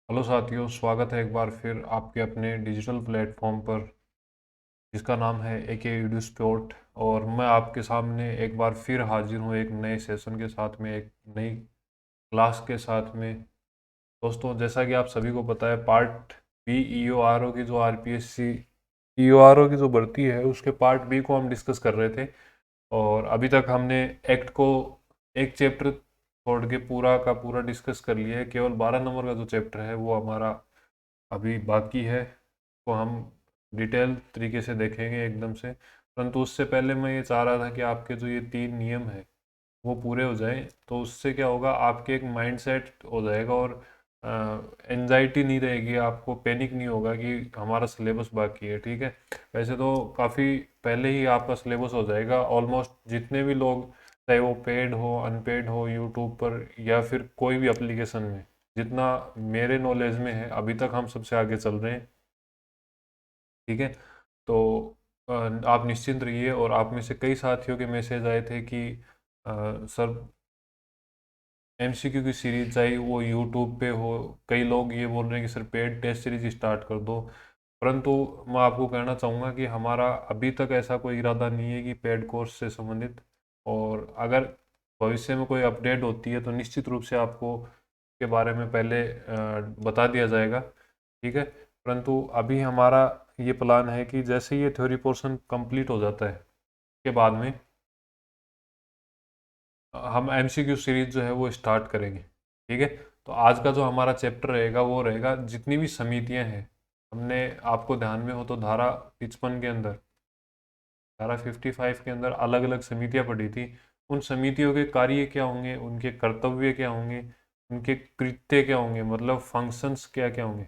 Hello साथियों, स्वागत है एक बार फिर आपके अपने डिजिटल प्लेटफॉर्म पर जिसका नाम है एके वीडियो स्पोर्ट। और मैं आपके सामने एक बार फिर हाजिर हूँ एक नए सेशन के साथ में, एक नई क्लास के साथ में। दोस्तों, जैसा कि आप सभी को पता है, पार्ट बी ईओआरओ की जो आरपीएससी ईओआरओ की जो भर्ती है उसके पार्ट बी को हम डिस्कस कर रहे थे। और अभी तक हमने एक्ट को एक चैप्टर छोड़ के पूरा का पूरा डिस्कस कर लिया है। केवल 12 नंबर का जो चैप्टर है वो हमारा अभी बाकी है, तो हम डिटेल तरीके से देखेंगे एकदम से। परंतु उससे पहले मैं ये चाह रहा था कि आपके जो ये 3 नियम है वो पूरे हो जाएं, तो उससे क्या होगा, आपके एक माइंडसेट हो जाएगा और एनजाइटी नहीं रहेगी, आपको पैनिक नहीं होगा कि हमारा सिलेबस बाकी है। ठीक है, वैसे तो काफ़ी पहले ही आपका सिलेबस हो जाएगा। ऑलमोस्ट जितने भी लोग, चाहे वो पेड हो अनपेड हो, यूट्यूब पर या फिर कोई भी एप्लीकेशन में, जितना मेरे नॉलेज में है अभी तक हम सबसे आगे चल रहे हैं। ठीक है, तो आप निश्चिंत रहिए। और आप में से कई साथियों के मैसेज आए थे कि सर, एमसीक्यू की सीरीज चाहे वो यूट्यूब पे हो, कई लोग ये बोल रहे हैं कि sir paid test series start कर दो। परंतु मैं आपको कहना चाहूँगा कि हमारा अभी तक ऐसा कोई इरादा नहीं है कि पेड कोर्स से संबंधित। और अगर भविष्य में कोई अपडेट होती है तो निश्चित रूप से आपको के बारे में पहले बता दिया जाएगा। ठीक है, परंतु अभी हमारा ये प्लान है कि जैसे ही ये थ्योरी पोर्शन कंप्लीट हो जाता है के बाद में हम एमसीक्यू सीरीज जो है वो स्टार्ट करेंगे। ठीक है, तो आज का जो हमारा चैप्टर रहेगा वो रहेगा जितनी भी समितियां हैं। हमने, आपको ध्यान में हो तो, धारा 55 के अंदर, धारा 55 के अंदर अलग अलग समितियां पढ़ी थी। उन समितियों के कार्य क्या होंगे, उनके कर्तव्य क्या होंगे, उनके कृत्य क्या होंगे, मतलब फंक्शंस क्या क्या होंगे।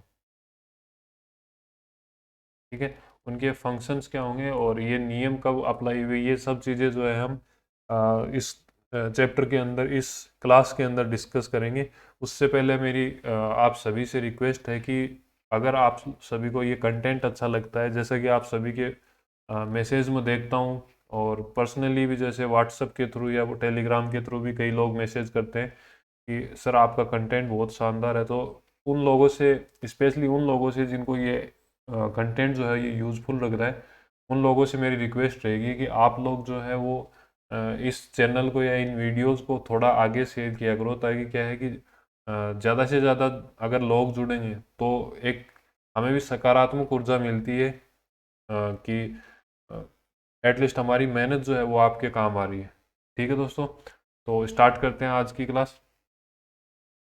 ठीक है, उनके फंक्शंस क्या होंगे और ये नियम कब अप्लाई हुए, ये सब चीज़ें जो है हम इस चैप्टर के अंदर, इस क्लास के अंदर डिस्कस करेंगे। उससे पहले मेरी आप सभी से रिक्वेस्ट है कि अगर आप सभी को ये कंटेंट अच्छा लगता है, जैसा कि आप सभी के मैसेज में देखता हूँ, और पर्सनली भी जैसे व्हाट्सएप के थ्रू या वो टेलीग्राम के थ्रू भी कई लोग मैसेज करते हैं कि सर आपका कंटेंट बहुत शानदार है, तो उन लोगों से, स्पेशली उन लोगों से जिनको ये कंटेंट जो है ये यूज़फुल लग रहा है, उन लोगों से मेरी रिक्वेस्ट रहेगी कि आप लोग जो है वो इस चैनल को या इन वीडियोस को थोड़ा आगे शेयर किया करो, ताकि क्या है कि ज़्यादा से ज़्यादा अगर लोग जुड़ेंगे तो एक हमें भी सकारात्मक ऊर्जा मिलती है कि एटलीस्ट हमारी मेहनत जो है वो आपके काम आ रही है। ठीक है दोस्तों, तो स्टार्ट करते हैं आज की क्लास।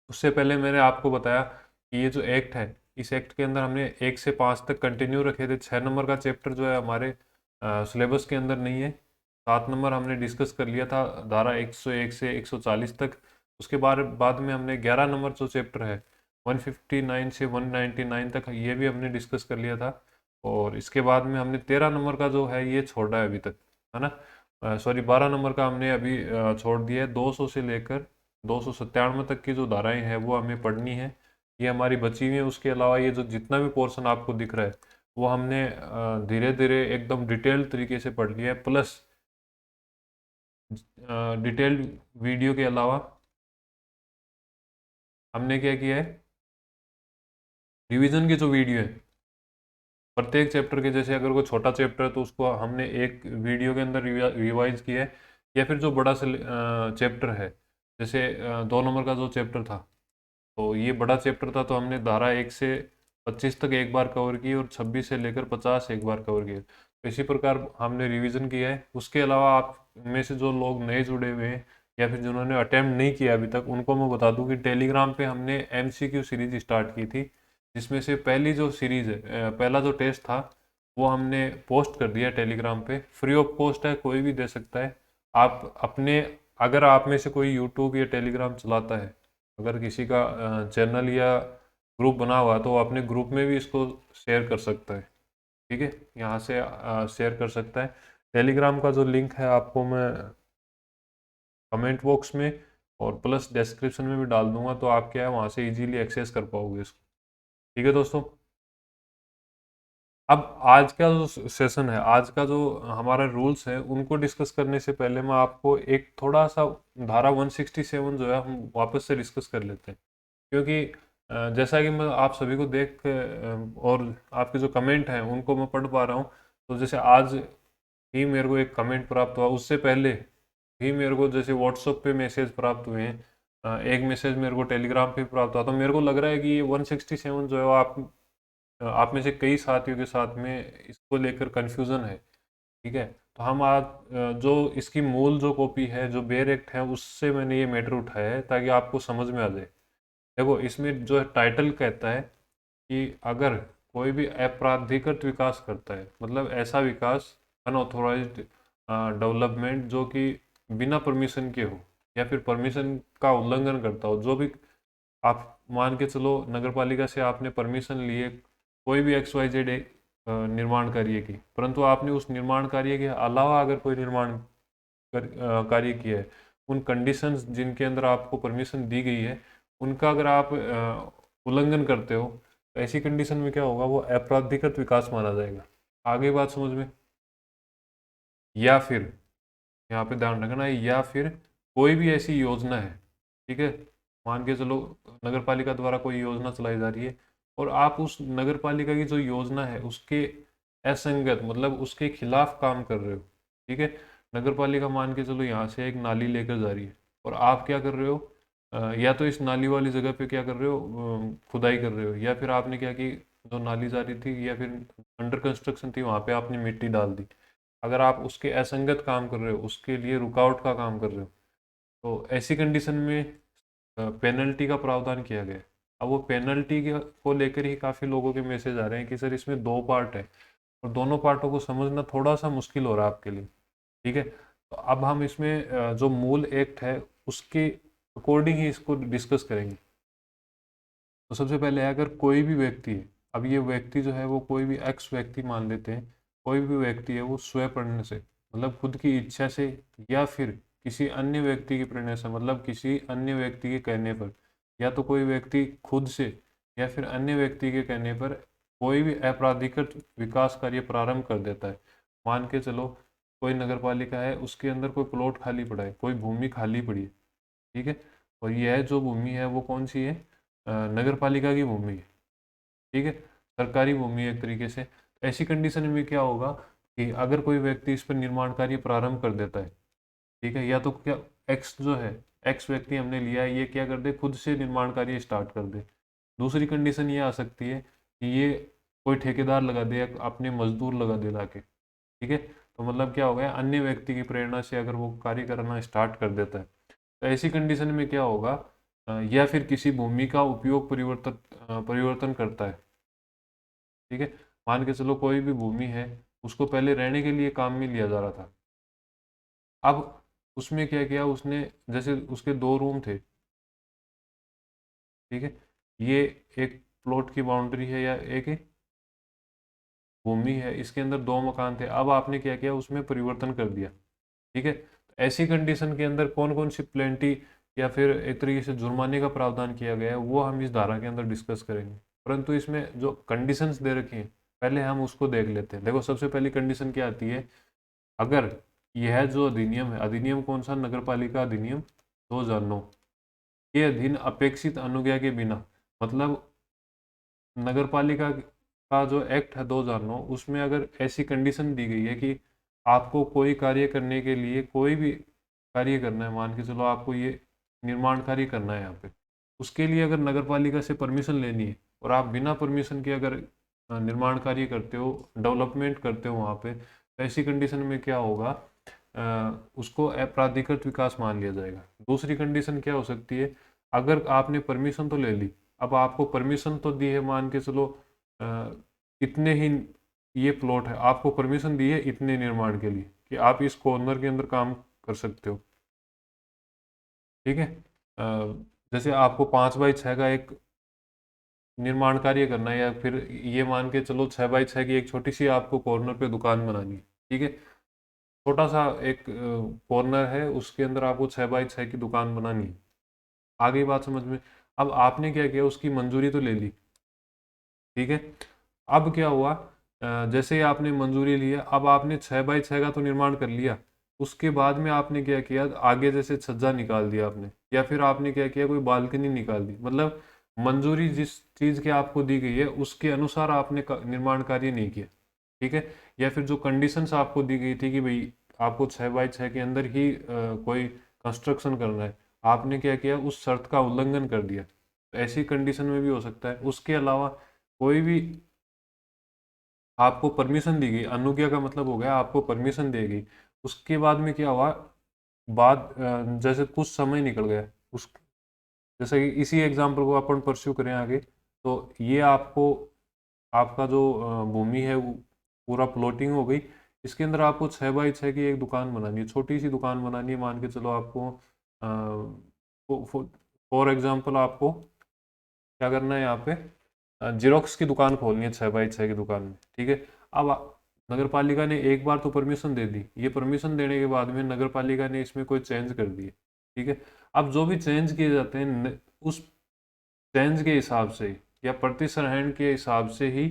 उससे पहले मैंने आपको बताया कि ये जो एक्ट है, इस एक्ट के अंदर हमने 1 से 5 तक कंटिन्यू रखे थे। 6 नंबर का चैप्टर जो है हमारे सिलेबस के अंदर नहीं है। 7 नंबर हमने डिस्कस कर लिया था, धारा 101 से 140 तक। उसके बाद में हमने 11 नंबर जो चैप्टर है 159 से 199 तक, ये भी हमने डिस्कस कर लिया था। और इसके बाद में हमने 13 नंबर का जो है ये छोड़ा है अभी तक, है ना। सॉरी, 12 नंबर का हमने अभी छोड़ दिया है। 200 से लेकर 297 तक की जो धाराएं हैं वो हमें पढ़नी है, ये हमारी बची हुई है। उसके अलावा ये जो जितना भी पोर्शन आपको दिख रहा है वो हमने धीरे धीरे एकदम डिटेल्ड तरीके से पढ़ लिया है। प्लस डिटेल्ड वीडियो के अलावा हमने क्या किया है, रिवीजन की जो वीडियो है प्रत्येक चैप्टर के, जैसे अगर कोई छोटा चैप्टर है तो उसको हमने एक वीडियो के अंदर रिवाइज किया है। या फिर जो बड़ा चैप्टर है, जैसे 2 नंबर का जो चैप्टर था, तो ये बड़ा चैप्टर था, तो हमने धारा 1 से 25 तक एक बार कवर की और 26 से लेकर 50 एक बार कवर किया। तो इसी प्रकार हमने रिवीजन किया है। उसके अलावा आप में से जो लोग नए जुड़े हुए हैं या फिर जिन्होंने अटेम्प्ट नहीं किया अभी तक, उनको मैं बता दूं कि टेलीग्राम पे हमने एमसीक्यू सीरीज स्टार्ट की थी, जिसमें से पहली जो सीरीज है, पहला जो टेस्ट था वो हमने पोस्ट कर दिया टेलीग्राम पे। फ्री ऑफ कॉस्ट है, कोई भी दे सकता है। आप अपने, अगर आप में से कोई यूट्यूब या टेलीग्राम चलाता है, अगर किसी का चैनल या ग्रुप बना हुआ है, तो वो अपने ग्रुप में भी इसको शेयर कर सकता है। ठीक है, यहाँ से शेयर कर सकता है। टेलीग्राम का जो लिंक है आपको मैं कमेंट बॉक्स में और प्लस डिस्क्रिप्शन में भी डाल दूंगा, तो आप क्या है वहाँ से इजीली एक्सेस कर पाओगे इसको। ठीक है दोस्तों, अब आज का जो सेशन है, आज का जो हमारा रूल्स है, उनको डिस्कस करने से पहले मैं आपको एक थोड़ा सा धारा 167 जो है हम वापस से डिस्कस कर लेते हैं। क्योंकि जैसा कि मैं आप सभी को देख और आपके जो कमेंट हैं उनको मैं पढ़ पा रहा हूँ, तो जैसे आज ही मेरे को एक कमेंट प्राप्त हुआ, उससे पहले भी मेरे को जैसे व्हाट्सएप पे मैसेज प्राप्त हुए हैं, एक मैसेज मेरे को टेलीग्राम पे प्राप्त हुआ। तो मेरे को लग रहा है कि ये 167 जो है वो आप में से कई साथियों के साथ में इसको लेकर कन्फ्यूज़न है। ठीक है, तो हम आज जो इसकी मूल जो कॉपी है, जो बेयर एक्ट है, उससे मैंने ये मैटर उठाया है ताकि आपको समझ में आ जाए। देखो, इसमें जो है टाइटल कहता है कि अगर कोई भी अपराधिकृत विकास करता है, मतलब ऐसा विकास, अनऑथोराइज्ड डेवलपमेंट जो कि बिना परमिशन के हो या फिर परमिशन का उल्लंघन करता हो, जो भी आप मान के चलो नगर पालिका से आपने परमिशन लिए कोई भी XYZ निर्माण कार्य की, परंतु आपने उस निर्माण कार्य के अलावा अगर कोई निर्माण कार्य किया है, उन कंडीशंस जिनके अंदर आपको परमिशन दी गई है उनका अगर आप उल्लंघन करते हो, तो ऐसी कंडीशन में क्या होगा, वो आपराधिकृत विकास माना जाएगा। आगे बात समझ में? या फिर यहाँ पे ध्यान रखना है, या फिर कोई भी ऐसी योजना है, ठीक है, मान के चलो नगर पालिका द्वारा कोई योजना चलाई जा रही है और आप उस नगर पालिका की जो योजना है उसके असंगत, मतलब उसके खिलाफ काम कर रहे हो। ठीक है, नगर पालिका मान के चलो यहाँ से एक नाली लेकर जा रही है और आप क्या कर रहे हो, या तो इस नाली वाली जगह पे क्या कर रहे हो, खुदाई कर रहे हो, या फिर आपने क्या की, जो नाली जा रही थी या फिर अंडर कंस्ट्रक्शन थी वहाँ पे आपने मिट्टी डाल दी। अगर आप उसके असंगत काम कर रहे हो, उसके लिए रुकावट का काम कर रहे हो, तो ऐसी कंडीशन में पेनल्टी का प्रावधान किया गया है। अब वो पेनल्टी को लेकर ही काफ़ी लोगों के मैसेज आ रहे हैं कि सर इसमें दो पार्ट है और दोनों पार्टों को समझना थोड़ा सा मुश्किल हो रहा है आपके लिए। ठीक है, तो अब हम इसमें जो मूल एक्ट है उसके अकॉर्डिंग ही इसको डिस्कस करेंगे। तो सबसे पहले अगर कोई भी व्यक्ति है, अब ये व्यक्ति जो है वो कोई भी एक्स व्यक्ति मान लेते हैं, कोई भी व्यक्ति है वो स्वयं प्रेरणा से, मतलब खुद की इच्छा से, या फिर किसी अन्य व्यक्ति की प्रेरणा से, मतलब किसी अन्य व्यक्ति के कहने पर, या तो कोई व्यक्ति खुद से या फिर अन्य व्यक्ति के कहने पर कोई भी आपराधिकृत विकास कार्य प्रारंभ कर देता है। मान के चलो कोई नगर पालिका है, उसके अंदर कोई प्लॉट खाली पड़ा है, कोई भूमि खाली पड़ी है। ठीक है, और यह जो भूमि है वो कौन सी है, नगर पालिका की भूमि है। ठीक है, सरकारी भूमि है एक तरीके से। ऐसी कंडीशन में क्या होगा कि अगर कोई व्यक्ति इस पर निर्माण कार्य प्रारंभ कर देता है, ठीक है, या तो क्या, एक्स जो है, एक्स व्यक्ति हमने लिया है, ये क्या कर दे, खुद से निर्माण कार्य स्टार्ट कर दे। दूसरी कंडीशन ये आ सकती है कि ये कोई ठेकेदार लगा दे या अपने मजदूर लगा दे लाके। ठीक है, तो मतलब क्या हो गया, अन्य व्यक्ति की प्रेरणा से अगर वो कार्य करना स्टार्ट कर देता है, तो ऐसी कंडीशन में क्या होगा, या फिर किसी भूमि का उपयोग परिवर्तन करता है। ठीक है, मान के चलो कोई भी भूमि है, उसको पहले रहने के लिए काम में लिया जा रहा था। अब उसमें क्या किया उसने, जैसे उसके दो रूम थे, ठीक है, ये एक प्लॉट की बाउंड्री है या एक भूमि है, इसके अंदर दो मकान थे, अब आपने क्या किया, उसमें परिवर्तन कर दिया। ठीक है, तो ऐसी कंडीशन के अंदर कौन कौन सी प्लेंटी या फिर एक तरीके से जुर्माने का प्रावधान किया गया है वो हम इस धारा के अंदर डिस्कस करेंगे। परंतु इसमें जो कंडीशंस दे रखी हैं पहले हम उसको देख लेते हैं। देखो, सबसे पहली कंडीशन क्या आती है, अगर यह जो अधिनियम है, अधिनियम कौन सा, नगर पालिका अधिनियम 2009 के अधीन अपेक्षित अनुज्ञा के बिना, मतलब नगर पालिका का जो एक्ट है 2009, उसमें अगर ऐसी कंडीशन दी गई है कि आपको कोई कार्य करने के लिए, कोई भी कार्य करना है, मान के चलो आपको ये निर्माण कार्य करना है यहाँ पे, उसके लिए अगर नगर पालिका से परमिशन लेनी है और आप बिना परमिशन के अगर निर्माण कार्य करते हो, डेवलपमेंट करते हो वहाँ पे, तो ऐसी कंडीशन में क्या होगा, उसको अपराधिकृत विकास मान लिया जाएगा। दूसरी कंडीशन क्या हो सकती है, अगर आपने परमिशन तो ले ली, अब आपको परमिशन तो दी है, मान के चलो इतने ही ये प्लॉट है, आपको परमिशन दी है इतने निर्माण के लिए कि आप इस कॉर्नर के अंदर काम कर सकते हो। ठीक है, जैसे आपको 5x6 का एक निर्माण कार्य करना है, या फिर ये मान के चलो 6x6 की एक छोटी सी आपको कॉर्नर पे दुकान बनानी है। ठीक है, छोटा सा एक कॉर्नर है, उसके अंदर आपको 6x6 की दुकान बनानी है। आगे बात समझ में? अब आपने क्या किया, उसकी मंजूरी तो ले ली। ठीक है, अब क्या हुआ, जैसे ही आपने मंजूरी लिया, अब आपने 6x6 का तो निर्माण कर लिया, उसके बाद में आपने क्या किया, आगे जैसे छज्जा निकाल दिया आपने, या फिर आपने क्या किया, कोई बालकनी निकाल दी, मतलब मंजूरी जिस चीज़ की आपको दी गई है उसके अनुसार आपने निर्माण कार्य नहीं किया, ठीक है। या फिर जो कंडीशंस आपको दी गई थी कि भाई आपको 6x6 के अंदर ही कोई कंस्ट्रक्शन करना है, आपने क्या किया, उस शर्त का उल्लंघन कर दिया, तो ऐसी कंडीशन में भी हो सकता है। उसके अलावा कोई भी आपको परमिशन दी गई, अनुज्ञा का मतलब हो गया आपको परमिशन दी गई, उसके बाद में क्या हुआ, बाद जैसे कुछ समय निकल गया, उस जैसे कि इसी एग्जाम्पल को अपन परस्यू करें आगे, तो ये आपको आपका जो भूमि है वो पूरा प्लॉटिंग हो गई। इसके अंदर आपको 6x6 की एक दुकान बनानी है, छोटी सी दुकान बनानी है, मान के चलो आपको फॉर एग्जाम्पल आपको क्या करना है, यहाँ पे जीरोक्स की दुकान खोलनी है 6x6 की दुकान में, ठीक है। अब नगर पालिका ने एक बार तो परमिशन दे दी, ये परमिशन देने के बाद में नगर पालिका ने इसमें कोई चेंज कर दिए, ठीक है। अब जो भी चेंज किए जाते हैं उस चेंज के हिसाब से या प्रतिसरहण के हिसाब से ही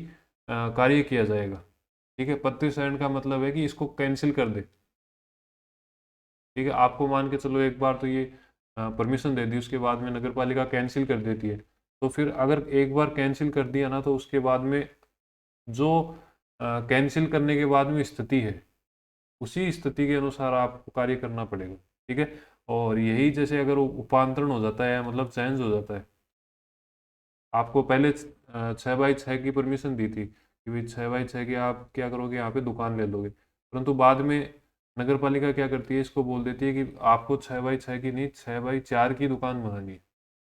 कार्य किया जाएगा, ठीक है। प्रतिसरहण का मतलब है कि इसको कैंसिल कर दे, ठीक है। आपको मान के चलो एक बार तो ये परमिशन दे दी, उसके बाद में नगर पालिका कैंसिल कर देती है, तो फिर अगर एक बार कैंसिल कर दिया ना, तो उसके बाद में जो कैंसिल करने के बाद में स्थिति है, उसी स्थिति के अनुसार आपको कार्य करना पड़ेगा, ठीक है। और यही जैसे अगर उपांतरण हो जाता है, मतलब चेंज हो जाता है, आपको पहले 6x6 की परमिशन दी थी कि भाई 6x6 की आप क्या करोगे, यहाँ पे दुकान ले लोगे, परंतु बाद में नगर पालिका क्या करती है, इसको बोल देती है कि आपको 6x6 की नहीं 6x4 की दुकान बनानी है,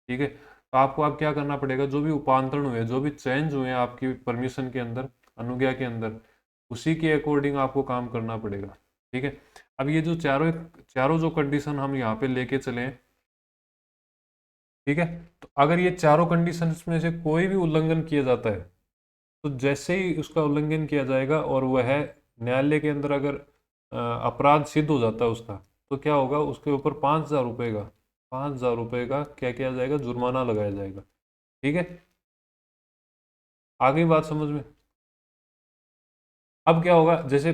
ठीक है। तो आपको अब क्या करना पड़ेगा, जो भी उपांतरण हुए, जो भी चेंज हुए आपकी परमिशन के अंदर, अनुज्ञा के अंदर, उसी के अकॉर्डिंग आपको काम करना पड़ेगा, ठीक है। अब ये जो चारों चारों जो कंडीशन हम यहाँ पे लेके चले हैं, ठीक है, तो अगर ये चारों कंडीशंस में से कोई भी उल्लंघन किया जाता है, तो जैसे ही उसका उल्लंघन किया जाएगा और वह न्यायालय के अंदर अगर अपराध सिद्ध हो जाता है उसका, तो क्या होगा, उसके ऊपर 5,000 रुपये का 5,000 रुपये का क्या किया जाएगा, जुर्माना लगाया जाएगा, ठीक है। आगे बात समझ में। अब क्या होगा, जैसे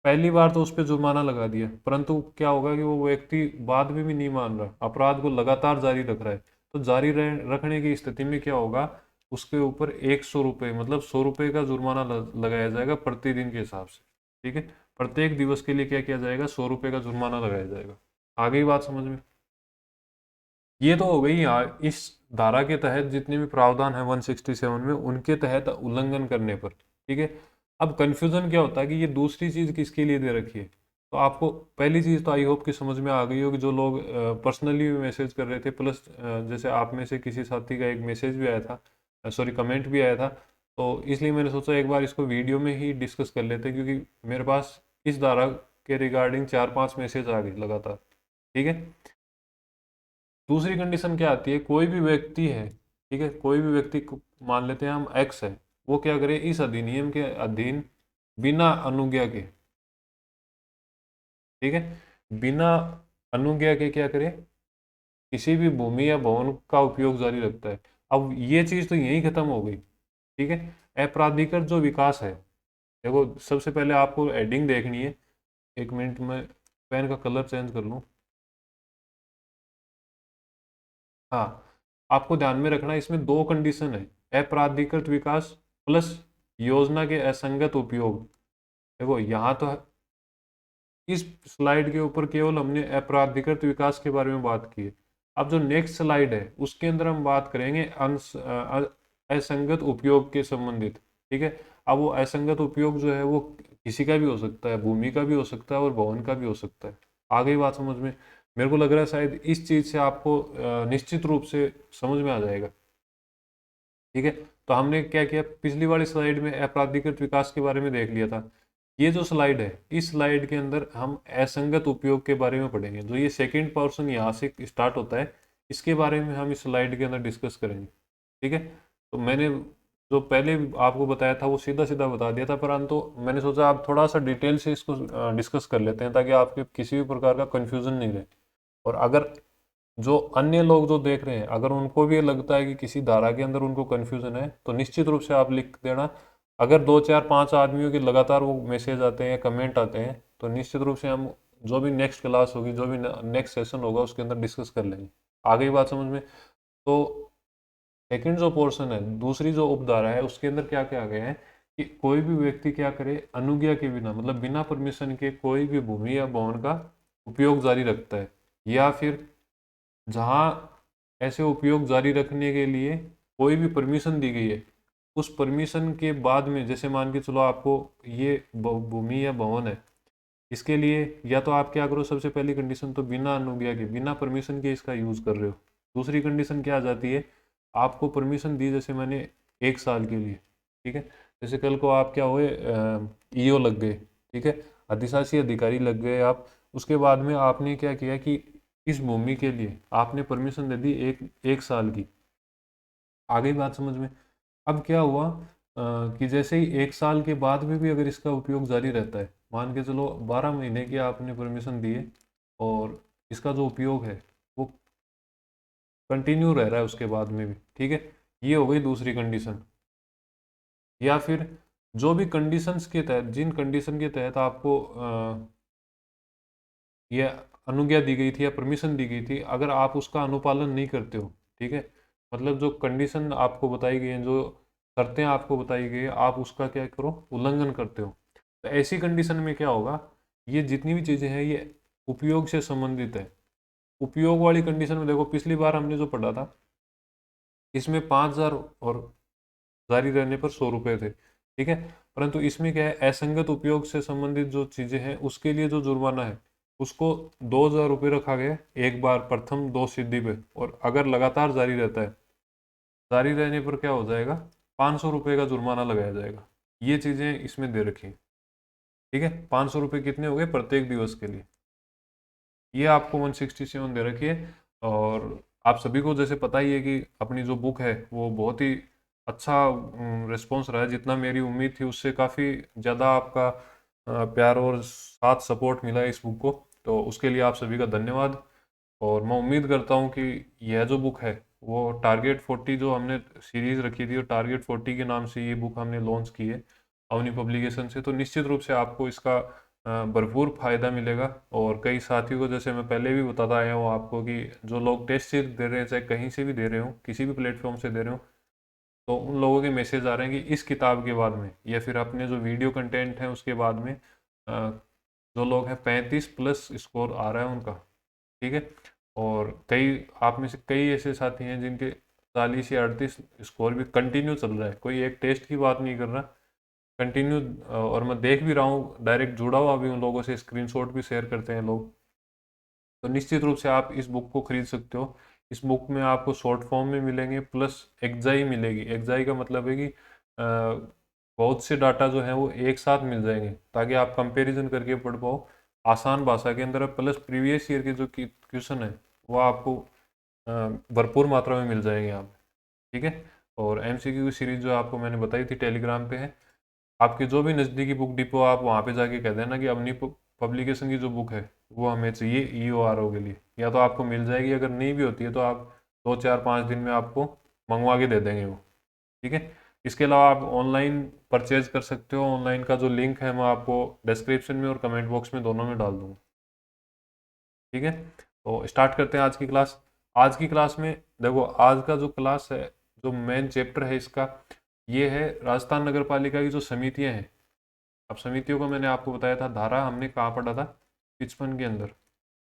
पहली बार तो उस पर जुर्माना लगा दिया, परंतु क्या होगा कि वो व्यक्ति बाद में भी नहीं मान रहा, अपराध को लगातार जारी रख रहा है, तो जारी रखने की स्थिति में क्या होगा, उसके ऊपर 100 रुपये, मतलब 100 रुपये का जुर्माना लगाया जाएगा प्रतिदिन के हिसाब से, ठीक है। प्रत्येक दिवस के लिए क्या किया जाएगा, 100 रुपये का जुर्माना लगाया जाएगा। आगे बात समझ में। ये तो हो गई यहाँ इस धारा के तहत जितने भी प्रावधान है 167 में, उनके तहत उल्लंघन करने पर, ठीक है। अब कंफ्यूजन क्या होता है कि ये दूसरी चीज किसके लिए दे रखी है, तो आपको पहली चीज तो आई होप कि समझ में आ गई होगी, जो लोग पर्सनली मैसेज कर रहे थे, प्लस जैसे आप में से किसी साथी का एक मैसेज भी आया था, सॉरी कमेंट भी आया था, तो इसलिए मैंने सोचा एक बार इसको वीडियो में ही डिस्कस कर लेते हैं, क्योंकि मेरे पास इस धारा के रिगार्डिंग 4-5 मैसेज आ गए लगातार, ठीक है। दूसरी कंडीशन क्या आती है, कोई भी व्यक्ति है, ठीक है, कोई भी व्यक्ति मान लेते हैं हम एक्स है, वो क्या करे, इस अधिनियम के अधीन बिना अनुज्ञा के, ठीक है, बिना अनुज्ञा के क्या करे, किसी भी भूमि या भवन का उपयोग जारी रखता है। अब ये चीज तो यहीं खत्म हो गई, ठीक है। अपराधिकृत जो विकास है, देखो सबसे पहले आपको एडिंग देखनी है, 1 मिनट में पेन का कलर चेंज कर लूँ। हाँ, आपको ध्यान में रखना इसमें दो कंडीशन है, अपराधिकृत विकास प्लस योजना के असंगत उपयोग। देखो यहाँ तो इस स्लाइड के ऊपर केवल हमने अपराधिकृत विकास के बारे में बात की है। अब जो नेक्स्ट स्लाइड है उसके अंदर हम बात करेंगे असंगत उपयोग के संबंधित, ठीक है। अब वो असंगत उपयोग जो है वो किसी का भी हो सकता है, भूमि का भी हो सकता है और भवन का भी हो सकता है। आगे बात समझ में। मेरे को लग रहा है शायद इस चीज से आपको निश्चित रूप से समझ में आ जाएगा, ठीक है। तो हमने क्या किया, पिछली वाली स्लाइड में आपराधिकृत विकास के बारे में देख लिया था। ये जो स्लाइड है, इस स्लाइड के अंदर हम असंगत उपयोग के बारे में पढ़ेंगे, जो ये सेकंड पोर्शन यहाँ से स्टार्ट होता है, इसके बारे में हम इस स्लाइड के अंदर डिस्कस करेंगे, ठीक है। तो मैंने जो पहले आपको बताया था वो सीधा सीधा बता दिया था, परंतु मैंने सोचा आप थोड़ा सा डिटेल से इसको डिस्कस कर लेते हैं, ताकि आपके किसी भी प्रकार का कन्फ्यूजन नहीं रहे। और अगर जो अन्य लोग जो देख रहे हैं, अगर उनको भी लगता है कि किसी धारा के अंदर उनको कन्फ्यूजन है, तो निश्चित रूप से आप लिख देना। अगर 2 4 5 आदमियों के लगातार वो मैसेज आते हैं, कमेंट आते हैं, तो निश्चित रूप से हम जो भी नेक्स्ट क्लास होगी, जो भी नेक्स्ट सेशन होगा, उसके अंदर डिस्कस कर लेंगे। आ गई बात समझ में। तो सेकंड जो पोर्शन है, दूसरी जो उपधारा है, उसके अंदर क्या क्या आ गया है कि कोई भी व्यक्ति क्या करे, अनुज्ञा के बिना, मतलब बिना परमिशन के कोई भी भूमि या भवन का उपयोग जारी रखता है, या फिर जहाँ ऐसे उपयोग जारी रखने के लिए कोई भी परमिशन दी गई है, उस परमिशन के बाद में, जैसे मान के चलो आपको ये भूमि या भवन है, इसके लिए या तो आप क्या करो, सबसे पहली कंडीशन तो बिना अनुज्ञा के, बिना परमिशन के इसका यूज कर रहे हो। दूसरी कंडीशन क्या आ जाती है, आपको परमिशन दी, जैसे मैंने 1 साल के लिए, ठीक है, जैसे कल को आप क्या हुए, ईओ लग गए, ठीक है, अधिशासी अधिकारी लग गए आप, उसके बाद में आपने क्या किया कि इस भूमि के लिए आपने परमिशन दे दी एक एक साल की। आ गई बात समझ में? अब क्या हुआ कि जैसे ही 1 साल के बाद में भी अगर इसका उपयोग जारी रहता है, मान के चलो 12 महीने की आपने परमिशन दी है, और इसका जो उपयोग है वो कंटिन्यू रह रहा है उसके बाद में भी, ठीक है, ये हो गई दूसरी कंडीशन। या फिर जो भी कंडीशंस के तहत, जिन कंडीशन के तहत आपको ये अनुज्ञा दी गई थी या परमिशन दी गई थी, अगर आप उसका अनुपालन नहीं करते हो, ठीक है, मतलब जो कंडीशन आपको बताई गई हैं, जो शर्तें आपको बताई गई है, आप उसका क्या करो, उल्लंघन करते हो, तो ऐसी कंडीशन में क्या होगा, ये जितनी भी चीज़ें हैं ये उपयोग से संबंधित है। उपयोग वाली कंडीशन में देखो, पिछली बार हमने जो पढ़ा था, इसमें 5,000 और जारी रहने पर 100 रुपये थे, ठीक है, परंतु इसमें क्या है, असंगत उपयोग से संबंधित जो चीज़ें हैं उसके लिए जो जुर्माना है उसको 2,000 रुपये रखा गया एक बार प्रथम 2 सिद्धि पे, और अगर लगातार जारी रहता है, जारी रहने पर क्या हो जाएगा, 500 रुपये का जुर्माना लगाया जाएगा। ये चीज़ें इसमें दे रखी हैं, ठीक है, 500 रुपये कितने हो गए प्रत्येक दिवस के लिए, ये आपको 167 दे रखी है। और आप सभी को जैसे पता ही है कि अपनी जो बुक है वो बहुत ही अच्छा रिस्पॉन्स रहा है, जितना मेरी उम्मीद थी उससे काफ़ी ज़्यादा आपका प्यार और साथ सपोर्ट मिला है इस बुक को, तो उसके लिए आप सभी का धन्यवाद। और मैं उम्मीद करता हूँ कि यह जो बुक है वो टारगेट 40 जो हमने सीरीज़ रखी थी, और टारगेट 40 के नाम से ये बुक हमने लॉन्च की है अवनी पब्लिकेशन से, तो निश्चित रूप से आपको इसका भरपूर फायदा मिलेगा। और कई साथियों को, जैसे मैं पहले भी बताता आया हूँ आपको, कि जो लोग टेस्ट सीरीज दे रहे हैं, चाहे कहीं से भी दे रहे हो, किसी भी प्लेटफॉर्म से दे रहे हो, तो उन लोगों के मैसेज आ रहे हैं कि इस किताब के बाद में या फिर अपने जो वीडियो कंटेंट है उसके बाद में जो लोग हैं 35+ स्कोर आ रहा है उनका, ठीक है, और कई आप में से कई ऐसे साथी हैं जिनके 40 या 38 स्कोर भी कंटिन्यू चल रहा है, कोई एक टेस्ट की बात नहीं कर रहा, कंटिन्यू। और मैं देख भी रहा हूँ, डायरेक्ट जुड़ा हुआ भी उन लोगों से, स्क्रीनशॉट भी शेयर करते हैं लोग। तो निश्चित रूप से आप इस बुक को खरीद सकते हो। इस बुक में आपको शॉर्ट फॉर्म में मिलेंगे, प्लस एक्जाई मिलेगी। एक्जाई का मतलब है कि बहुत से डाटा जो है वो एक साथ मिल जाएंगे, ताकि आप कंपैरिजन करके पढ़ पाओ आसान भाषा के अंदर। प्लस प्रीवियस ईयर के जो क्वेश्चन है वो आपको भरपूर मात्रा में मिल जाएंगे आप, ठीक है। और एमसीक्यू की सीरीज जो आपको मैंने बताई थी टेलीग्राम पे है, आपके जो भी नज़दीकी बुक डिपो, आप वहाँ पे जाके कह देना कि अपनी पब्लिकेशन की जो बुक है वो हमें चाहिए ईओआरओ के लिए, या तो आपको मिल जाएगी, अगर नहीं भी होती है तो आप 2 4 5 दिन में आपको मंगवा के दे देंगे वो, ठीक है। इसके अलावा आप ऑनलाइन परचेज कर सकते हो, ऑनलाइन का जो लिंक है मैं आपको डिस्क्रिप्शन में और कमेंट बॉक्स में दोनों में डाल दूँगा, ठीक है। तो स्टार्ट करते हैं आज की क्लास। आज की क्लास में देखो, आज का जो क्लास है, जो मेन चैप्टर है इसका, ये है राजस्थान नगर पालिका की जो समितियां हैं। अब समितियों को मैंने आपको बताया था, धारा हमने कहाँ पढ़ा था, 55 के अंदर।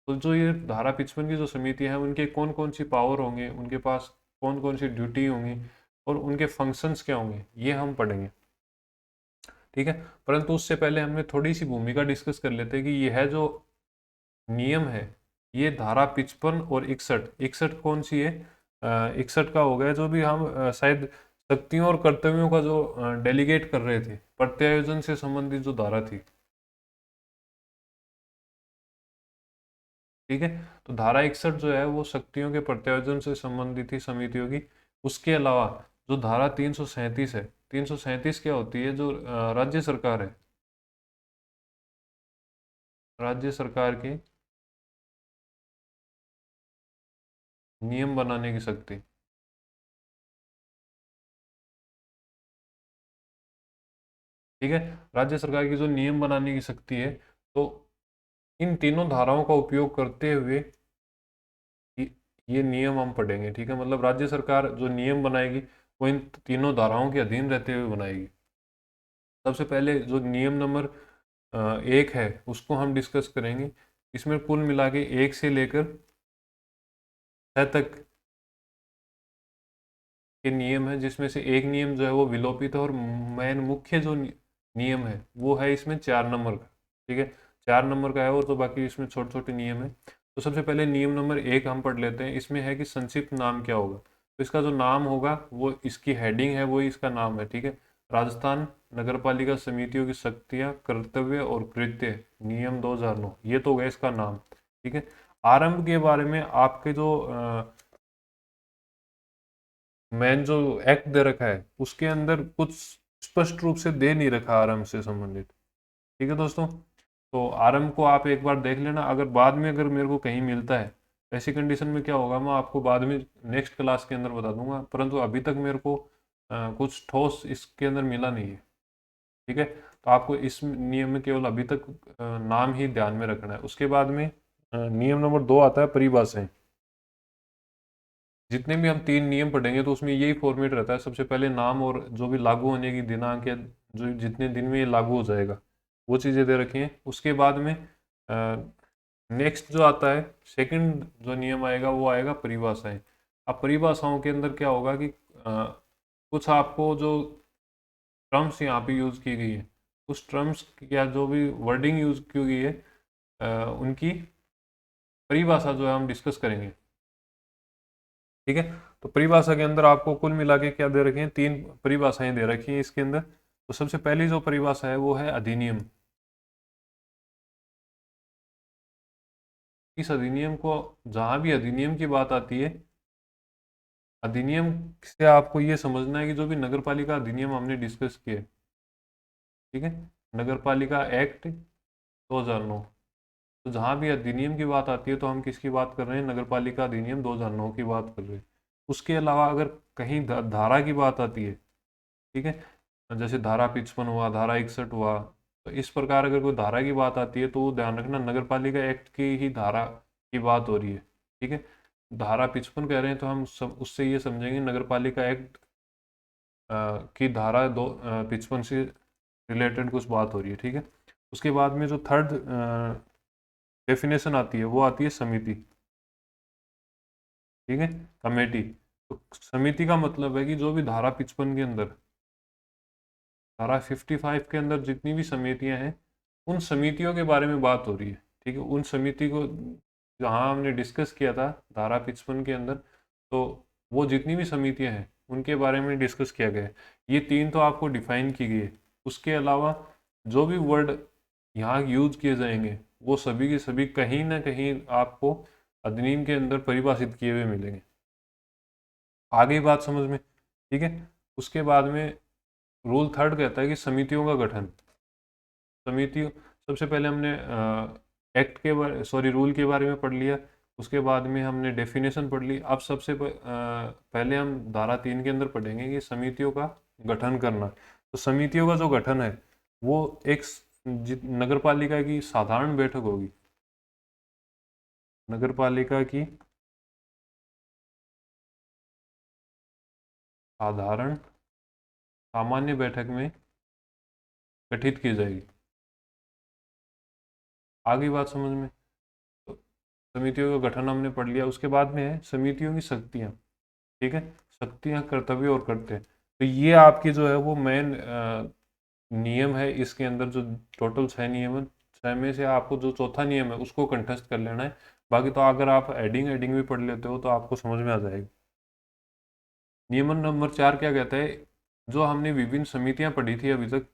तो जो ये धारा 55 की जो समितियां हैं, उनके कौन कौन सी पावर होंगे, उनके पास कौन कौन सी ड्यूटी होंगी, और उनके फंक्शंस क्या होंगे, ये हम पढ़ेंगे, ठीक है। परंतु उससे पहले हमने थोड़ी सी भूमिका डिस्कस कर लेते हैं कि यह जो नियम है, ये धारा 55 और 61, 61 कौन सी है, 61 का हो गया जो भी हम शायद शक्तियों और कर्तव्यों का जो डेलीगेट कर रहे थे, प्रत्यायोजन से संबंधित जो धारा थी, ठीक है। तो धारा 61 जो है वो शक्तियों के प्रत्यायोजन से संबंधित थी समितियों की। उसके अलावा जो धारा 337 है, 337 क्या होती है, जो राज्य सरकार है, राज्य सरकार के नियम बनाने की शक्ति, ठीक है, राज्य सरकार की जो नियम बनाने की शक्ति है। तो इन तीनों धाराओं का उपयोग करते हुए ये नियम हम पढ़ेंगे, ठीक है। मतलब राज्य सरकार जो नियम बनाएगी वो इन तीनों धाराओं के अधीन रहते हुए बनाएगी। सबसे पहले जो नियम नंबर 1 है उसको हम डिस्कस करेंगे। इसमें कुल मिला के 1 से लेकर 6 तक के नियम है, जिसमें से एक नियम जो है वो विलोपित है, और मेन मुख्य जो नियम है वो है इसमें 4 नंबर का, ठीक है। 4 नंबर का है, और तो बाकी इसमें छोटे छोटे नियम है। तो सबसे पहले नियम नंबर 1 हम पढ़ लेते हैं। इसमें है कि संक्षिप्त नाम क्या होगा। तो इसका जो नाम होगा वो इसकी हेडिंग है, वही इसका नाम है, ठीक है। राजस्थान नगरपालिका समितियों की शक्तियां, कर्तव्य और कृत्य, नियम 2009, ये तो हो गया इसका नाम, ठीक है। आरंभ के बारे में आपके जो मैन जो एक्ट दे रखा है उसके अंदर कुछ स्पष्ट रूप से दे नहीं रखा आरंभ से संबंधित, ठीक है दोस्तों। तो आरंभ को आप एक बार देख लेना, अगर बाद में अगर मेरे को कहीं मिलता है ऐसी कंडीशन में क्या होगा, मैं आपको बाद में नेक्स्ट क्लास के अंदर बता दूंगा, परंतु अभी तक मेरे को कुछ ठोस इसके अंदर मिला नहीं है, ठीक है। तो आपको इस नियम में केवल अभी तक नाम ही ध्यान में रखना है। उसके बाद में नियम नंबर 2 आता है परिभाषाएं। जितने भी हम 3 नियम पढ़ेंगे तो उसमें यही फॉर्मेट रहता है, सबसे पहले नाम और जो भी लागू होने की दिनांक है, जो जितने दिन में ये लागू हो जाएगा वो चीज़ें दे रखी हैं। उसके बाद में नेक्स्ट जो आता है, सेकंड जो नियम आएगा वो आएगा परिभाषाएं। अब परिभाषाओं के अंदर क्या होगा कि कुछ आपको जो टर्म्स यहाँ पे यूज़ की गई है, उस टर्म्स या जो भी वर्डिंग यूज़ की गई है उनकी परिभाषा जो है हम डिस्कस करेंगे, ठीक है। तो परिभाषा के अंदर आपको कुल मिला के क्या दे रखी हैं, 3 परिभाषाएं दे रखी हैं इसके अंदर। तो सबसे पहली जो परिभाषा है वो है अधिनियम। इस अधिनियम को, जहां भी अधिनियम की बात आती है, अधिनियम से आपको ये समझना है कि जो भी नगर पालिका अधिनियम हमने डिस्कस किए, ठीक है, नगर पालिका एक्ट 2009, तो जहां भी अधिनियम की बात आती है तो हम किसकी बात कर रहे हैं, नगर पालिका अधिनियम 2009 की बात कर रहे हैं। उसके अलावा अगर कहीं धारा की बात आती है, ठीक है, जैसे धारा 55 हुआ, धारा 61 हुआ, तो इस प्रकार अगर कोई धारा की बात आती है तो ध्यान रखना नगर पालिका एक्ट की ही धारा की बात हो रही है, ठीक है। धारा 55 कह रहे हैं तो हम उससे ये समझेंगे नगर पालिका एक्ट की धारा 55 से रिलेटेड कुछ बात हो रही है, ठीक है। उसके बाद में जो थर्ड डेफिनेशन आती है वो आती है समिति, ठीक है, कमेटी। तो समिति का मतलब है कि जो भी धारा 55 के अंदर, धारा 55 के अंदर जितनी भी समितियां हैं, उन समितियों के बारे में बात हो रही है, ठीक है। उन समिति को जहां हमने डिस्कस किया था धारा 55 के अंदर, तो वो जितनी भी समितियां हैं उनके बारे में डिस्कस किया गया है। ये 3 तो आपको डिफाइन की गई है। उसके अलावा जो भी वर्ड यहाँ यूज किए जाएंगे वो सभी के सभी कहीं ना कहीं आपको अधिनियम के अंदर परिभाषित किए हुए मिलेंगे। आगे बात समझ में, ठीक है। उसके बाद में रूल थर्ड कहता है कि समितियों का गठन। समितियों, सबसे पहले हमने एक्ट के बारे, सॉरी, रूल के बारे में पढ़ लिया। उसके बाद में हमने डेफिनेशन पढ़ ली। अब सबसे पहले हम धारा 3 के अंदर पढ़ेंगे कि समितियों का गठन करना। तो समितियों का जो गठन है वो एक नगर पालिका की साधारण बैठक होगी, नगर पालिका की साधारण सामान्य बैठक में गठित की जाएगी। आगे बात समझ में। तो समितियों का गठन हमने पढ़ लिया। उसके बाद में है समितियों की शक्तियाँ, ठीक है, शक्तियाँ, कर्तव्य और कर्तव्य। तो ये आपकी जो है वो मेन नियम है। इसके अंदर जो टोटल 6 नियम है, 6 में से आपको जो चौथा नियम है उसको कंठस्थ कर लेना है। बाकी तो अगर आप एडिंग एडिंग भी पढ़ लेते हो तो आपको समझ में आ जाएगा। नियम नंबर 4 क्या कहता है, जो हमने विभिन्न समितियां पढ़ी थी अभी तक,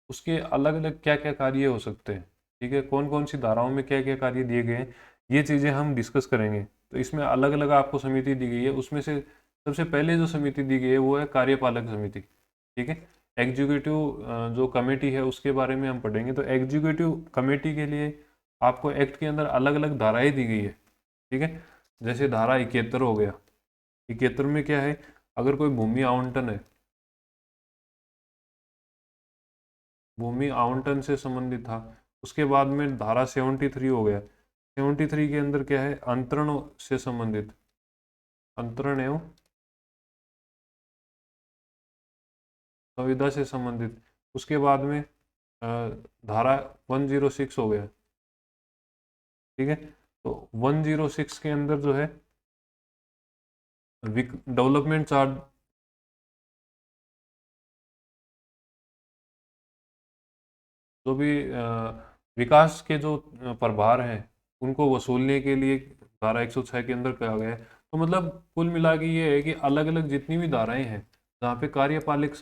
उसके अलग अलग क्या क्या कार्य हो सकते हैं, ठीक है, कौन कौन सी धाराओं में क्या क्या कार्य दिए गए हैं, ये चीज़ें हम डिस्कस करेंगे। तो इसमें अलग अलग आपको समिति दी गई है। उसमें से सबसे पहले जो समिति दी गई है वो है कार्यपालक समिति, ठीक है। एग्जीक्यूटिव जो कमेटी है उसके बारे में हम पढ़ेंगे। तो एग्जीक्यूटिव कमेटी के लिए आपको एक्ट के अंदर अलग अलग धाराएं दी गई है, ठीक है। जैसे धारा 71 हो गया। 71 में क्या है, अगर कोई भूमि आवंटन है, भूमि आवंटन से संबंधित था। उसके बाद में धारा 73 हो गया। 73 के अंदर क्या है, अंतरण से संबंधित, अंतरण एवं संविदा से संबंधित। उसके बाद में धारा 106 हो गया, ठीक है। तो 106 के अंदर जो है डेवलपमेंट चार्ज, जो भी विकास के जो प्रभार हैं उनको वसूलने के लिए धारा 106 के अंदर कहा गया है। तो मतलब कुल मिला के ये है कि अलग अलग जितनी भी धाराएं हैं जहाँ पे कार्यपालक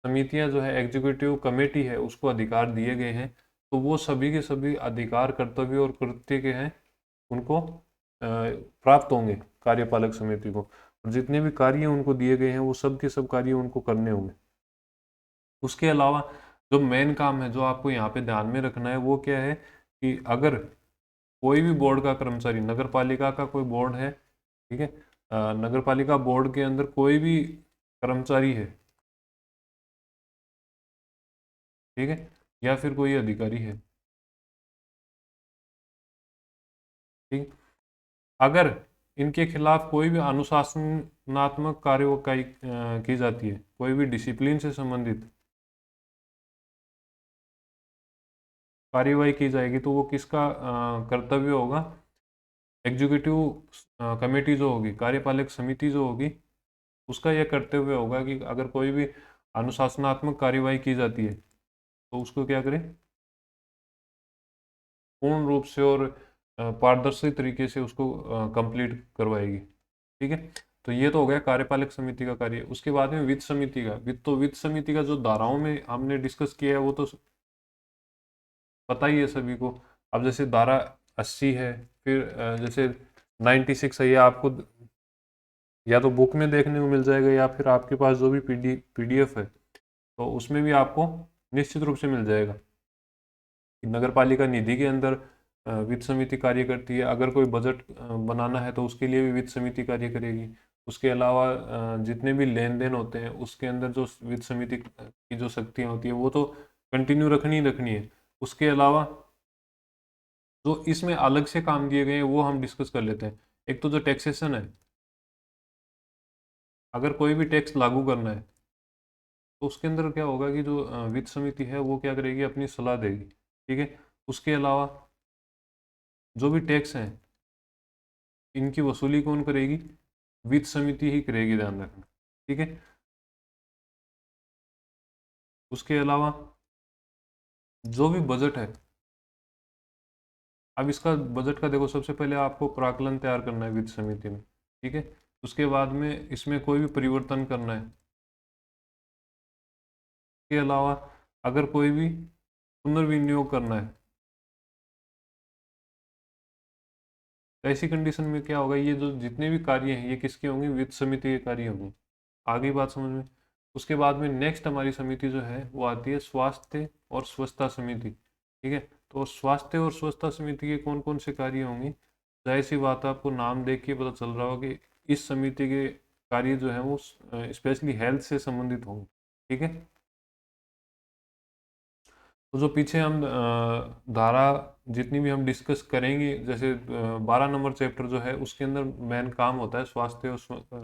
समितियां जो है, एग्जीक्यूटिव कमेटी है, उसको अधिकार दिए गए हैं, तो वो सभी के सभी अधिकार, कर्तव्य और कृत्य के हैं उनको प्राप्त होंगे कार्यपालक समिति को, और जितने भी कार्य उनको दिए गए हैं वो सब के सब कार्य उनको करने होंगे। उसके अलावा जो मेन काम है जो आपको यहाँ पे ध्यान में रखना है वो क्या है कि अगर कोई भी बोर्ड का कर्मचारी, नगर पालिका का कोई बोर्ड है, ठीक है, नगर पालिका बोर्ड के अंदर कोई भी कर्मचारी है, ठीक है, या फिर कोई अधिकारी है, ठीक, अगर इनके खिलाफ कोई भी अनुशासनात्मक कार्यवाही की जाती है, कोई भी डिसिप्लिन से संबंधित कार्यवाही की जाएगी, तो वो किसका कर्तव्य होगा? एग्जीक्यूटिव कमेटी जो होगी, कार्यपालक समिति जो होगी, उसका यह कर्तव्य होगा कि अगर कोई भी अनुशासनात्मक कार्यवाही की जाती है तो उसको क्या करें, पूर्ण रूप से और पारदर्शी तरीके से उसको कंप्लीट करवाएगी, ठीक है। तो ये तो हो गया कार्यपालक समिति का कार्य। उसके बाद में वित्त समिति का, वित्त समिति का जो धाराओं में हमने डिस्कस किया है वो तो पता ही है सभी को। अब जैसे धारा 80 है, फिर जैसे 96 है, ये आपको या तो बुक में देखने को मिल जाएगा या फिर आपके पास जो भी पीडीएफ है तो उसमें भी आपको निश्चित रूप से मिल जाएगा कि नगर पालिका निधि के अंदर वित्त समिति कार्य करती है। अगर कोई बजट बनाना है तो उसके लिए भी वित्त समिति कार्य करेगी। उसके अलावा जितने भी लेन देन होते हैं उसके अंदर जो वित्त समिति की जो शक्तियाँ होती है वो तो कंटिन्यू रखनी ही रखनी है। उसके अलावा जो इसमें अलग से काम दिए गए हैं वो हम डिस्कस कर लेते हैं। एक तो जो टैक्सेशन है, अगर कोई भी टैक्स लागू करना है तो उसके अंदर क्या होगा कि जो वित्त समिति है वो क्या करेगी, अपनी सलाह देगी, ठीक है। उसके अलावा जो भी टैक्स हैं इनकी वसूली कौन करेगी? वित्त समिति ही करेगी, ध्यान रखना, ठीक है। उसके अलावा जो भी बजट है, अब इसका बजट का देखो, सबसे पहले आपको प्राकलन तैयार करना है वित्त समिति में, ठीक है। उसके बाद में इसमें कोई भी परिवर्तन करना है। इसके अलावा अगर कोई भी पुनर्विनियोग करना है तो ऐसी कंडीशन में क्या होगा, ये जो जितने भी कार्य हैं ये किसके होंगे? वित्त समिति के कार्य होंगे। आगे बात समझ में। उसके बाद में नेक्स्ट हमारी समिति जो है वो आती है स्वास्थ्य और स्वच्छता समिति, ठीक है। तो स्वास्थ्य और स्वच्छता समिति के कौन कौन से कार्य होंगे? जाहिर सी बात है, आपको नाम देख के पता चल रहा होगा कि इस समिति के कार्य जो है वो स्पेशली हेल्थ से संबंधित होंगे, ठीक है। तो जो पीछे हम धारा जितनी भी हम डिस्कस करेंगे, जैसे 12 नंबर चैप्टर जो है उसके अंदर मेन काम होता है स्वास्थ्य और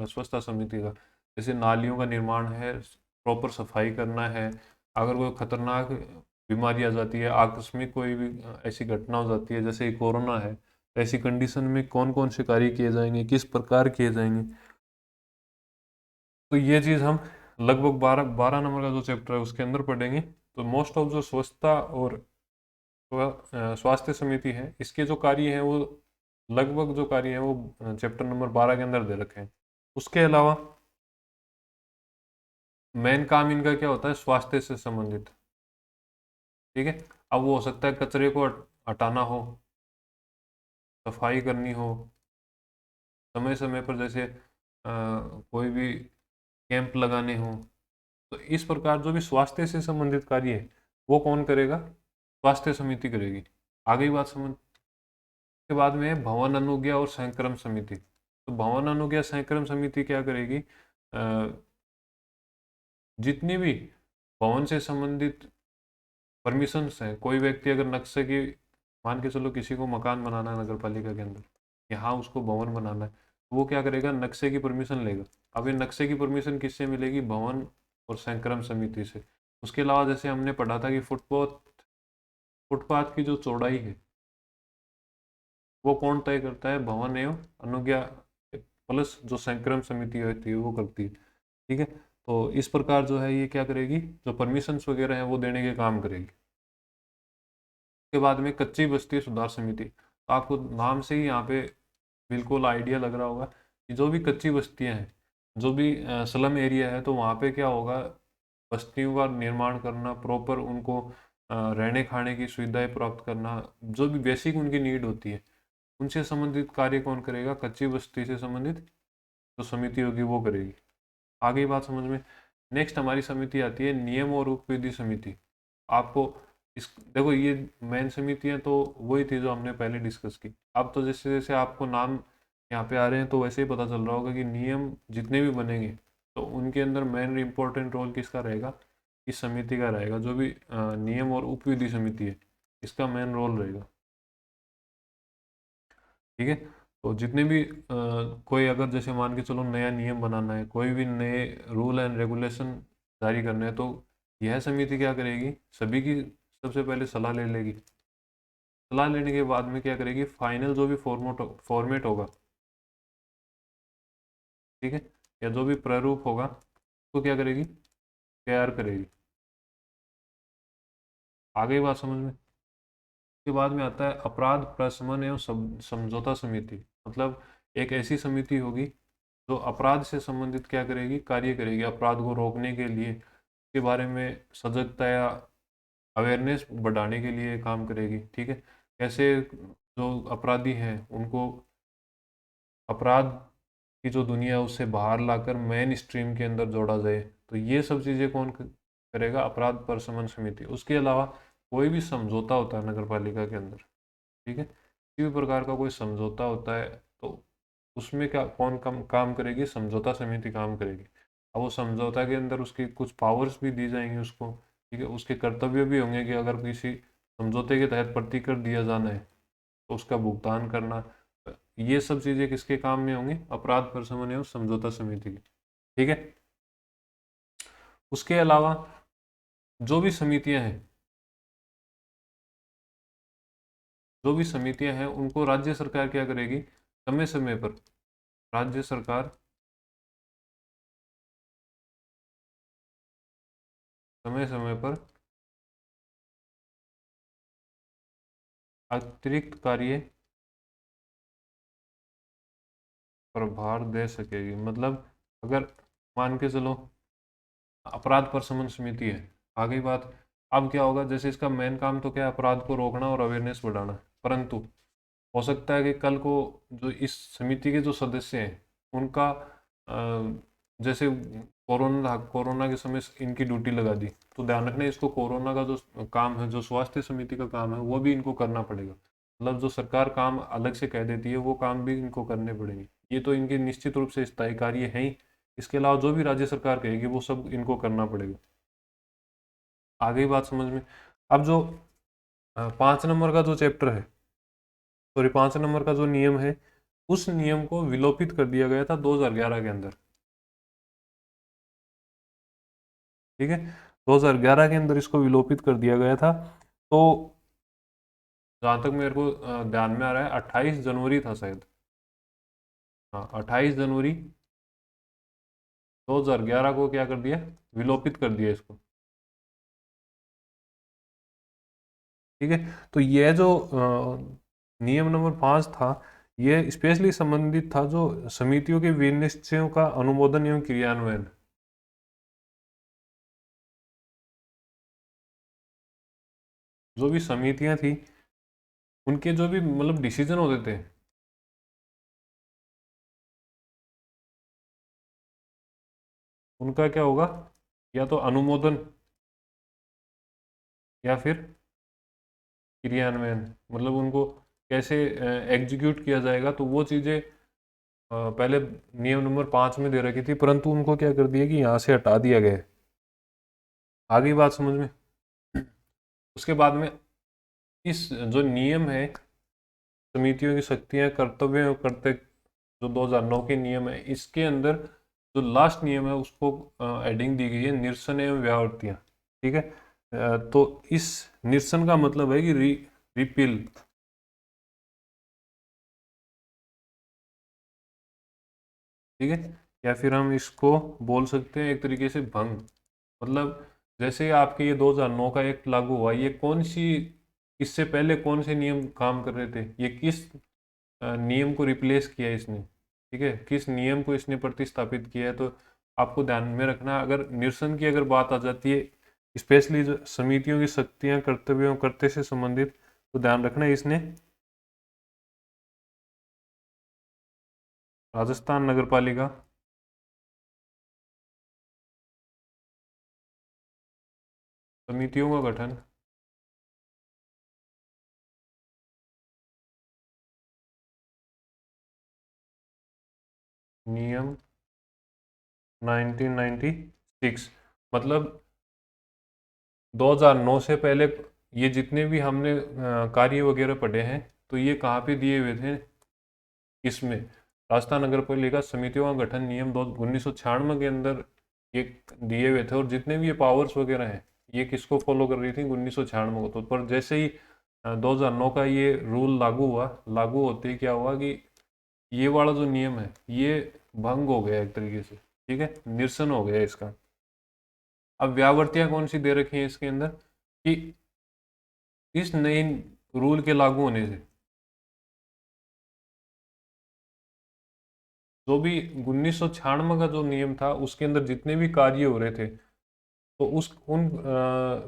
स्वच्छता समिति का। जैसे नालियों का निर्माण है, प्रॉपर सफाई करना है, अगर कोई खतरनाक बीमारी आ जाती है, आकस्मिक कोई भी ऐसी घटना हो जाती है जैसे कोरोना है, तो ऐसी कंडीशन में कौन कौन से कार्य किए जाएंगे, किस प्रकार किए जाएंगे, तो ये चीज़ हम लगभग 12 नंबर का जो चैप्टर है उसके अंदर पढ़ेंगे। तो मोस्ट ऑफ जो स्वच्छता और स्वास्थ्य समिति है इसके जो कार्य हैं वो लगभग जो कार्य हैं वो चैप्टर नंबर 12 के अंदर दे रखे हैं। उसके अलावा मेन काम इनका क्या होता है? स्वास्थ्य से संबंधित, ठीक है। अब वो हो सकता है कचरे को हटाना हो, सफाई करनी हो, समय समय पर जैसे कोई भी कैंप लगाने हो, तो इस प्रकार जो भी स्वास्थ्य से संबंधित कार्य है वो कौन करेगा? स्वास्थ्य समिति करेगी। आगे बात समझ। के बाद में है भवन अनुज्ञा और संक्रम समिति। तो भवन अनुज्ञा संक्रम समिति क्या करेगी? जितनी भी भवन से संबंधित परमिशंस हैं, कोई व्यक्ति अगर नक्शे की, मान के चलो किसी को मकान बनाना है नगर पालिका के अंदर, यहाँ उसको भवन बनाना है, तो वो क्या करेगा, नक्शे की परमिशन लेगा। अब ये नक्शे की परमिशन किससे मिलेगी, भवन और संक्रम समिति से। उसके अलावा जैसे हमने पढ़ा था कि फुटपाथ की जो चौड़ाई है वो कौन तय करता है, भवन एवं अनुज्ञा प्लस जो संक्रम समिति होती है वो करती है। ठीक है, तो इस प्रकार जो है ये क्या करेगी, जो परमिशंस वगैरह है वो देने के काम करेगी। उसके बाद में कच्ची बस्ती सुधार समिति, तो आपको नाम से ही यहाँ पे बिल्कुल आइडिया लग रहा होगा कि जो भी कच्ची बस्तियां हैं, जो भी स्लम एरिया है, तो वहाँ पे क्या होगा, बस्तियों का निर्माण करना, प्रॉपर उनको रहने खाने की सुविधाएं प्राप्त करना, जो भी बेसिक उनकी नीड होती है उनसे संबंधित कार्य कौन करेगा, कच्ची बस्ती से संबंधित जो समिति होगी वो करेगी। आगे बात समझ में। नेक्स्ट हमारी समिति आती है नियम और उपविधि समिति। आपको इस देखो ये मेन समितियां तो वही थी जो हमने पहले डिस्कस की। अब तो जैसे जैसे आपको नाम यहाँ पे आ रहे हैं तो वैसे ही पता चल रहा होगा कि नियम जितने भी बनेंगे तो उनके अंदर मेन इंपॉर्टेंट रोल किसका रहेगा, इस समिति का रहेगा। जो भी नियम और उपविधि समिति है इसका मेन रोल रहेगा। ठीक है, तो जितने भी कोई अगर जैसे मान के चलो नया नियम बनाना है, कोई भी नए रूल एंड रेगुलेशन जारी करने हैं, तो यह समिति क्या करेगी, सभी की सबसे पहले सलाह ले लेगी। सलाह लेने के बाद में क्या करेगी, फाइनल जो भी फॉर्मेट होगा, ठीक है, या जो भी प्रारूप होगा उसको क्या करेगी, तैयार करेगी। आगे बात समझ में। उसके बाद में आता है अपराध प्रशमन एवं समझौता समिति। मतलब एक ऐसी समिति होगी जो अपराध से संबंधित क्या करेगी, कार्य करेगी, अपराध को रोकने के लिए, के बारे में सजगता या अवेयरनेस बढ़ाने के लिए काम करेगी। ठीक है, कैसे जो अपराधी हैं उनको अपराध की जो दुनिया है उससे बाहर लाकर मेन स्ट्रीम के अंदर जोड़ा जाए, तो ये सब चीज़ें कौन करेगा, अपराध प्रशमन समिति। उसके अलावा कोई भी समझौता होता है नगर पालिका के अंदर, ठीक है, किसी भी प्रकार का कोई समझौता होता है तो उसमें क्या कौन काम करेगी, समझौता समिति काम करेगी। अब वो समझौता के अंदर उसकी कुछ पावर्स भी दी जाएंगी उसको। ठीक है, उसके कर्तव्य भी होंगे कि अगर किसी समझौते के तहत प्रतिकर दिया जाना है तो उसका भुगतान करना। ये सब चीज़ें किसके काम में होंगी, अपराध प्रशमन एवं समझौता समिति की। ठीक है, उसके अलावा जो भी समितियां हैं, जो भी समितियां हैं उनको राज्य सरकार क्या करेगी, समय समय पर राज्य सरकार समय समय पर अतिरिक्त कार्य प्रभार दे सकेगी। मतलब अगर मान के चलो अपराध प्रशमन समिति है, आ गई बात। अब क्या होगा, जैसे इसका मेन काम तो क्या है, अपराध को रोकना और अवेयरनेस बढ़ाना, परंतु हो सकता है कि कल को जो इस समिति के जो सदस्य हैं उनका जैसे कोरोना के समय इनकी ड्यूटी लगा दी, तो ध्यान रखना इसको कोरोना का जो काम है, जो स्वास्थ्य समिति का काम है वो भी इनको करना पड़ेगा। मतलब जो सरकार काम अलग से कह देती है वो काम भी इनको करने पड़ेंगे। ये तो इनके निश्चित रूप से स्थायी कार्य है ही। इसके अलावा जो भी राज्य सरकार कहेगी वो सब इनको करना पड़ेगा। आगे बात समझ में। अब जो 5 नंबर का जो चैप्टर है, सॉरी 5 नंबर का जो नियम है, उस नियम को विलोपित कर दिया गया था 2011 के अंदर। ठीक है, 2011 के अंदर इसको विलोपित कर दिया गया था। तो जहाँ तक मेरे को ध्यान में आ रहा है 28 जनवरी था शायद। हाँ, 28 जनवरी 2011 को क्या कर दिया, विलोपित कर दिया इसको। ठीक है, तो यह जो नियम नंबर 5 था, यह स्पेशली संबंधित था जो समितियों के विनिश्चयों का अनुमोदन एवं क्रियान्वयन। जो भी समितियां थी उनके जो भी मतलब डिसीजन होते थे, उनका क्या होगा, या तो अनुमोदन या फिर क्रियान्वयन। मतलब उनको कैसे एग्जीक्यूट किया जाएगा, तो वो चीज़ें पहले नियम नंबर 5 में दे रखी थी, परंतु उनको क्या कर दिया कि यहाँ से हटा दिया गया है। आगे बात समझ में। उसके बाद में इस जो नियम है समितियों की शक्तियां, कर्तव्य और कर्तव्य जो 2009 के नियम है, इसके अंदर जो लास्ट नियम है उसको एडिंग दी गई है, निरसन एवं व्यावर्तियां। ठीक है, तो इस निरसन का मतलब है कि रिपील। ठीक है, या फिर हम इसको बोल सकते हैं एक तरीके से भंग। मतलब जैसे आपके ये 2009 का एक्ट लागू हुआ, ये कौन सी, इससे पहले कौन से नियम काम कर रहे थे, ये किस नियम को रिप्लेस किया है इसने। ठीक है, किस नियम को इसने प्रतिस्थापित किया है, तो आपको ध्यान में रखना। अगर निरसन की अगर बात आ जाती है, स्पेशली जो समितियों की शक्तियां, कर्तव्यों, कर्तव्य से संबंधित, तो ध्यान रखना इसने राजस्थान नगर पालिका, समितियों का गठन, नियम 1996, मतलब 2009 से पहले ये जितने भी हमने कार्य वगैरह पढ़े हैं, तो ये कहाँ पे दिए हुए थे, इसमें राजस्थान नगर पालिका समितियों का गठन नियम 1996 के अंदर ये दिए हुए थे। और जितने भी ये पावर्स वगैरह हैं, ये किसको फॉलो कर रही थी, 1996 को। तो पर जैसे ही 2009 का ये रूल लागू हुआ, लागू होते ही क्या हुआ कि ये वाला जो नियम है ये भंग हो गया एक तरीके से। ठीक है, निरसन हो गया इसका। अब व्यावर्तियां कौन सी दे रखी है इसके अंदर, कि इस नए रूल के लागू होने से जो भी 1996 का जो नियम था उसके अंदर जितने भी कार्य हो रहे थे, तो उस उन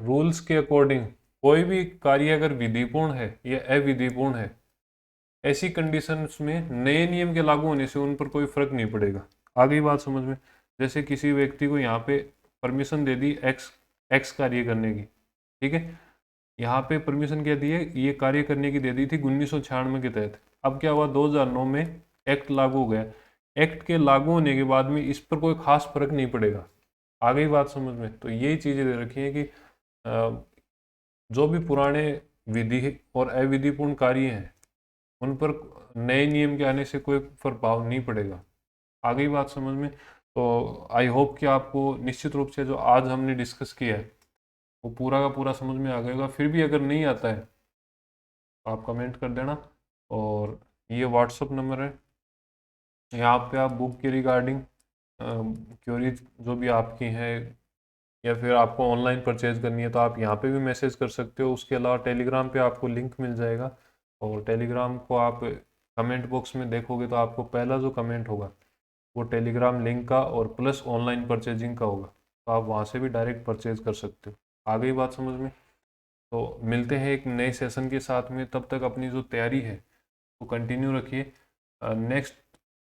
रूल्स के अकॉर्डिंग कोई भी कार्य अगर विधिपूर्ण है या अविधिपूर्ण है, ऐसी कंडीशंस में नए नियम के लागू होने से उन पर कोई फर्क नहीं पड़ेगा। आ गई बात समझ में। जैसे किसी व्यक्ति को यहाँ पे परमिशन दे दी एक्स एक्स कार्य करने की। ठीक है, यहाँ पे परमिशन क्या दी है, ये कार्य करने की दे दी थी 1996 के तहत। अब क्या हुआ, 2009 में एक्ट लागू हो गया। एक्ट के लागू होने के बाद में इस पर कोई खास फर्क नहीं पड़ेगा। आ गई बात समझ में। तो यही चीज़ें दे रखी है कि जो भी पुराने विधि और अविधिपूर्ण कार्य हैं उन पर नए नियम के आने से कोई प्रभाव नहीं पड़ेगा। आ गई बात समझ में। तो आई होप कि आपको निश्चित रूप से जो आज हमने डिस्कस किया है वो पूरा का पूरा समझ में आ गया होगा। फिर भी अगर नहीं आता है तो आप कमेंट कर देना। और ये व्हाट्सअप नंबर है, यहाँ पे आप बुक के रिगार्डिंग क्वेरीज जो भी आपकी हैं, या फिर आपको ऑनलाइन परचेज करनी है, तो आप यहाँ पे भी मैसेज कर सकते हो। उसके अलावा टेलीग्राम पे आपको लिंक मिल जाएगा, और टेलीग्राम को आप कमेंट बॉक्स में देखोगे तो आपको पहला जो कमेंट होगा वो टेलीग्राम लिंक का और प्लस ऑनलाइन परचेजिंग का होगा, तो आप वहाँ से भी डायरेक्ट परचेज कर सकते हो। आ गई बात समझ में। तो मिलते हैं एक नए सेशन के साथ में, तब तक अपनी जो तैयारी है वो कंटिन्यू रखिए। नेक्स्ट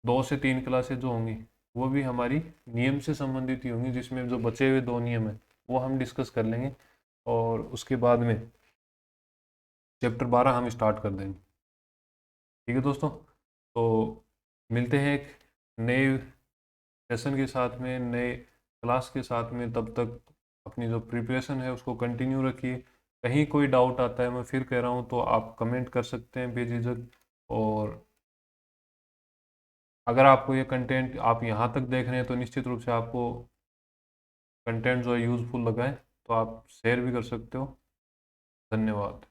2 से 3 क्लासेज जो होंगी वो भी हमारी नियम से संबंधित ही होंगी, जिसमें जो बचे हुए 2 नियम हैं वो हम डिस्कस कर लेंगे, और उसके बाद में चैप्टर 12 हम स्टार्ट कर देंगे। ठीक है दोस्तों, तो मिलते हैं एक नए सेशन के साथ में, नए क्लास के साथ में। तब तक अपनी जो प्रिपरेशन है उसको कंटिन्यू रखिए। कहीं कोई डाउट आता है, मैं फिर कह रहा हूँ, तो आप कमेंट कर सकते हैं बेझिझक। और अगर आपको ये कंटेंट आप यहाँ तक देख रहे हैं तो निश्चित रूप से आपको कंटेंट जो है यूज़फुल लगा है, तो आप शेयर भी कर सकते हो। धन्यवाद।